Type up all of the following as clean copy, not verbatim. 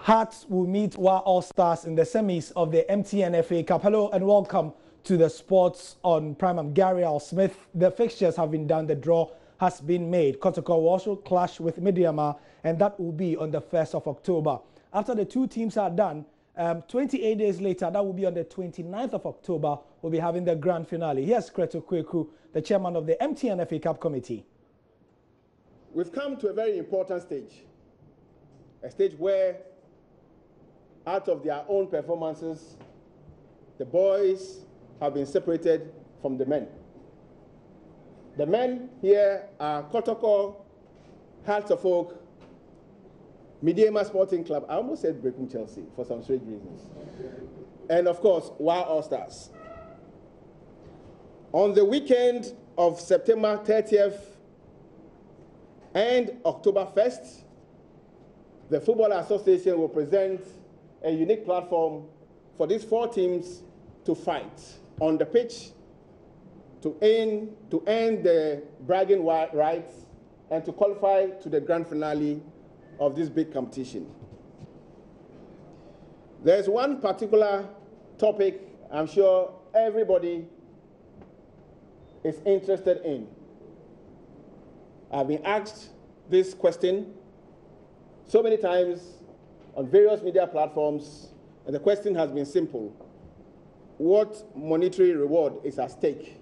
Hearts will meet Wa All Stars in the semis of the MTN FA Cup. Hello and welcome to the Sports on Prime. I'm Gary Al Smith. The fixtures have been done. The draw has been made. Kotoko will also clash with Midyama, and that will be on the 1st of October. After the two teams are done, 28 days later, that will be on the 29th of October, we'll be having the grand finale. Here's Kreto Kweku, the chairman of the MTN FA Cup committee. We've come to a very important stage, a stage where, out of their own performances, the boys have been separated from the men. The men here are Kotoko, Hearts of Oak, Midyama Sporting Club. I almost said Brekum Chelsea for some strange reasons. And of course, Wa All Stars. On the weekend of September 30th and October 1st, the Football Association will present a unique platform for these four teams to fight on the pitch to end the bragging rights and to qualify to the grand finale of this big competition. There's one particular topic I'm sure everybody is interested in. I've been asked this question so many times on various media platforms, and the question has been simple. What monetary reward is at stake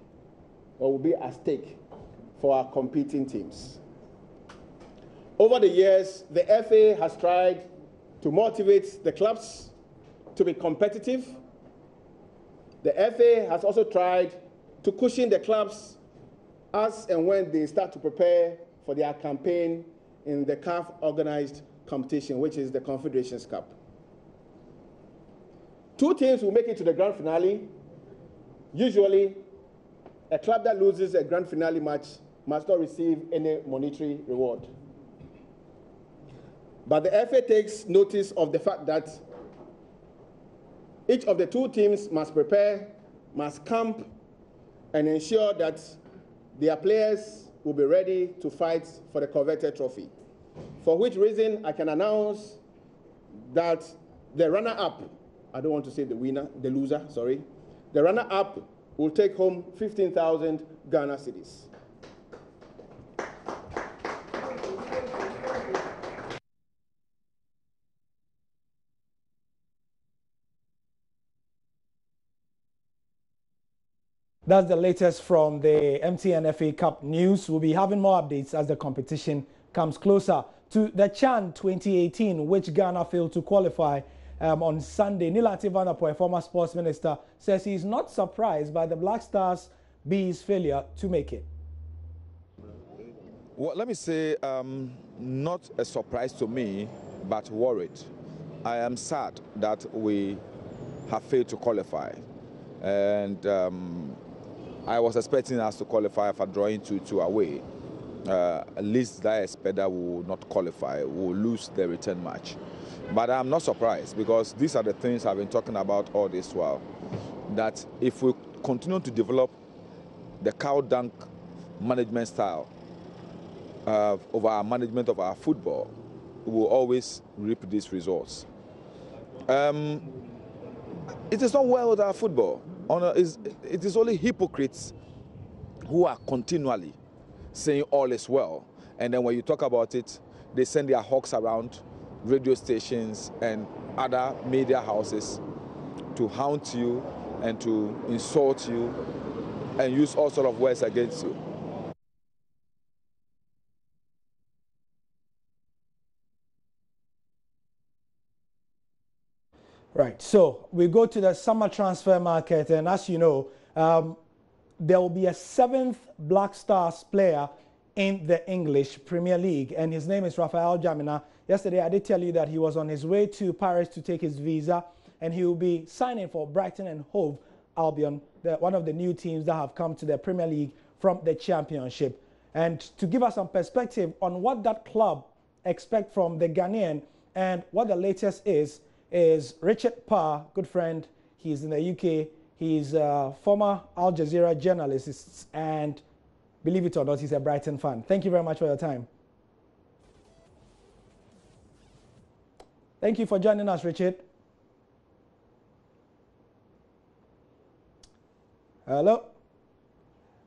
or will be at stake for our competing teams? Over the years, the FA has tried to motivate the clubs to be competitive. The FA has also tried to cushion the clubs as and when they start to prepare for their campaign in the CAF organized competition, which is the Confederations Cup. Two teams will make it to the grand finale. Usually, a club that loses a grand finale match must not receive any monetary reward. But the FA takes notice of the fact that each of the two teams must prepare, must camp, and ensure that their players will be ready to fight for the coveted trophy. For which reason, I can announce that the runner-up, I don't want to say the winner, the loser, sorry. The runner-up will take home 15,000 Ghana cedis. That's the latest from the MTN FA Cup news. We'll be having more updates as the competition comes closer to the CHAN 2018, which Ghana failed to qualify on Sunday. Nilanti Vanderpoel, former sports minister, says he's not surprised by the Black Stars B's failure to make it. Well, let me say, not a surprise to me, but worried. I am sad that we have failed to qualify. And I was expecting us to qualify for drawing 2-2 away. At least I expect that we will not qualify. We will lose the return match. But I'm not surprised because these are the things I've been talking about all this while. That if we continue to develop the cow dunk management style of our management of our football, we will always reap these results. It is not well with our football. It is only hypocrites who are continually saying all is well. And then when you talk about it, they send their hawks around radio stations and other media houses to hound you and to insult you and use all sorts of words against you. Right, so we go to the summer transfer market, and as you know, there will be a 7th Black Stars player in the English Premier League, and his name is Raphael Jamina. Yesterday, I did tell you that he was on his way to Paris to take his visa, and he will be signing for Brighton and Hove Albion, one of the new teams that have come to the Premier League from the Championship. And to give us some perspective on what that club expect from the Ghanaian and what the latest is Richard Parr, good friend. He's in the UK. He's a former Al Jazeera journalist, and believe it or not, he's a Brighton fan. Thank you very much for your time. Thank you for joining us, Richard. Hello?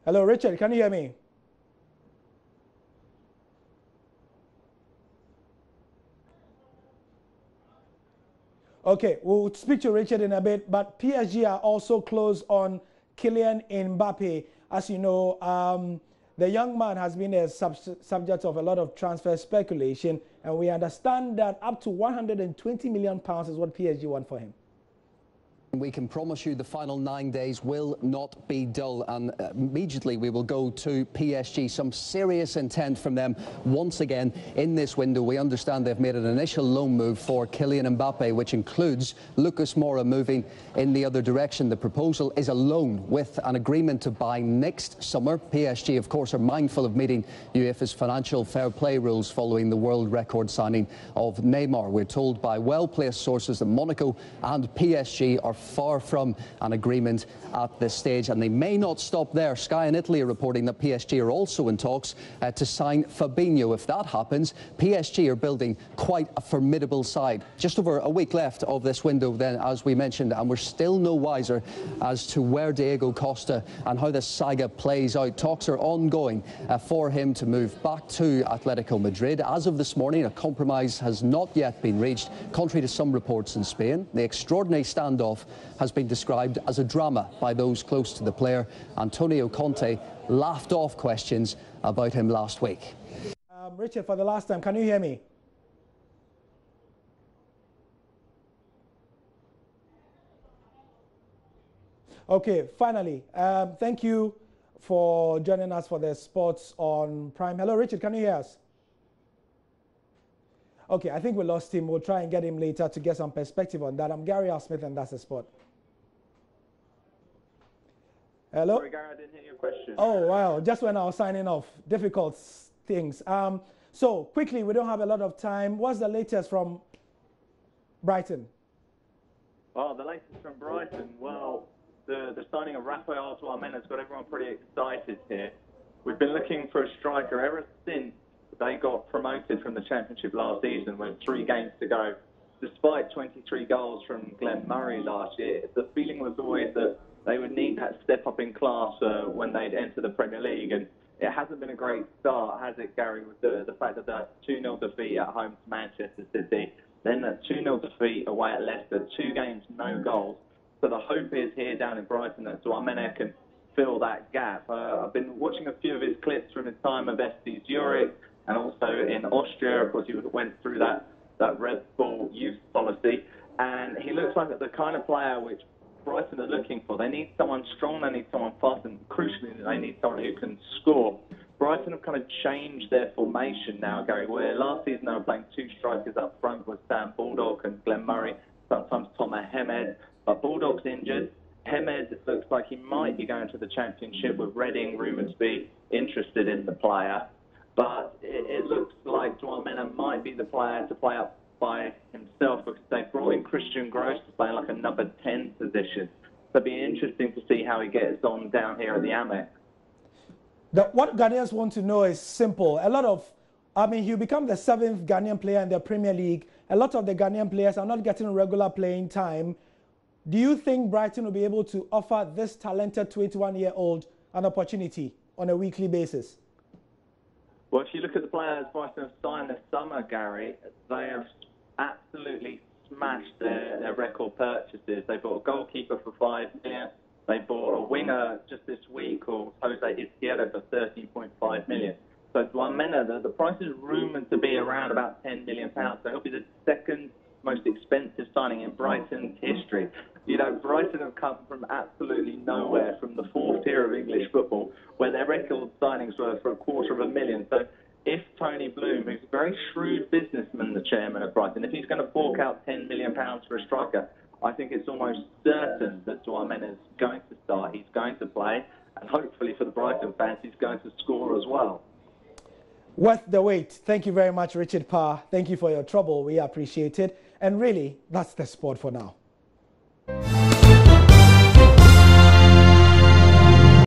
Hello, Richard, can you hear me? Okay, we'll speak to Richard in a bit, but PSG are also close on Kylian Mbappe. As you know, the young man has been a subject of a lot of transfer speculation, and we understand that up to £120 million is what PSG want for him. We can promise you the final 9 days will not be dull, and immediately we will go to PSG. Some serious intent from them once again in this window. We understand they've made an initial loan move for Kylian Mbappe, which includes Lucas Moura moving in the other direction. The proposal is a loan with an agreement to buy next summer. PSG, of course, are mindful of meeting UEFA's financial fair play rules following the world record signing of Neymar. We're told by well-placed sources that Monaco and PSG are far from an agreement at this stage, and they may not stop there. Sky in Italy are reporting that PSG are also in talks to sign Fabinho. If that happens, PSG are building quite a formidable side. Just over a week left of this window then, as we mentioned, and we're still no wiser as to where Diego Costa and how this saga plays out. Talks are ongoing for him to move back to Atletico Madrid. As of this morning, a compromise has not yet been reached, contrary to some reports in Spain. The extraordinary standoff has been described as a drama by those close to the player. Antonio Conte laughed off questions about him last week. Richard, for the last time, can you hear me? Okay, finally, thank you for joining us for the Sports on Prime. Hello, Richard, can you hear us? Okay, I think we lost him. We'll try and get him later to get some perspective on that. I'm Gary R. Smith, and that's the Sport. Hello? Sorry, Gary, I didn't hear your question. Oh, wow. Just when I was signing off. Difficult things. So, quickly, we don't have a lot of time. What's the latest from Brighton? Well, the latest from Brighton, well, the signing of Raphael Tchouameni has got everyone pretty excited here. We've been looking for a striker ever since they got promoted from the Championship last season with 3 games to go. Despite 23 goals from Glenn Murray last year, the feeling was always that they would need that step up in class when they'd enter the Premier League. And it hasn't been a great start, has it, Gary, with the fact that that 2-0 defeat at home to Manchester City, then that 2-0 defeat away at Leicester, 2 games, no goals. So the hope is here down in Brighton that Tchouameni can fill that gap. I've been watching a few of his clips from his time at FC Zurich, and also in Austria. Of course, he went through that Red Bull youth policy, and he looks like the kind of player which Brighton are looking for. They need someone strong, they need someone fast, and crucially, they need someone who can score. Brighton have kind of changed their formation now, Gary, where last season they were playing 2 strikers up front with Sam Baldock and Glenn Murray, sometimes Thomas Hemed, but Baldock's injured. Hemed looks like he might be going to the Championship, with Reading rumoured to be interested in the player. But it looks like Tchouameni might be the player to play up by himself, because they brought in Christian Gross to play like a number 10 position. So it'll be interesting to see how he gets on down here at the Amex. What Ghanaians want to know is simple. He'll become the 7th Ghanaian player in the Premier League. A lot of the Ghanaian players are not getting regular playing time. Do you think Brighton will be able to offer this talented 21-year-old an opportunity on a weekly basis? Well, if you look at the players Brighton have signed this summer, Gary, they have absolutely smashed their record purchases. They bought a goalkeeper for £5 million. They bought a winger just this week called Jose Izquierdo for £13.5 million. So Tchouameni, the price is rumoured to be around about £10 million. So he'll be the 2nd most expensive signing in Brighton's history. You know, Brighton have come from absolutely nowhere, from the 4th tier of English football, where their record signings were for $250,000. So if Tony Bloom, who's a very shrewd businessman, the chairman of Brighton, if he's going to fork out £10 million for a striker, I think it's almost certain that Tchouameni is going to start, he's going to play, and hopefully for the Brighton fans, he's going to score as well. Worth the wait. Thank you very much, Richard Parr. Thank you for your trouble. We appreciate it. And really, that's the Sport for now.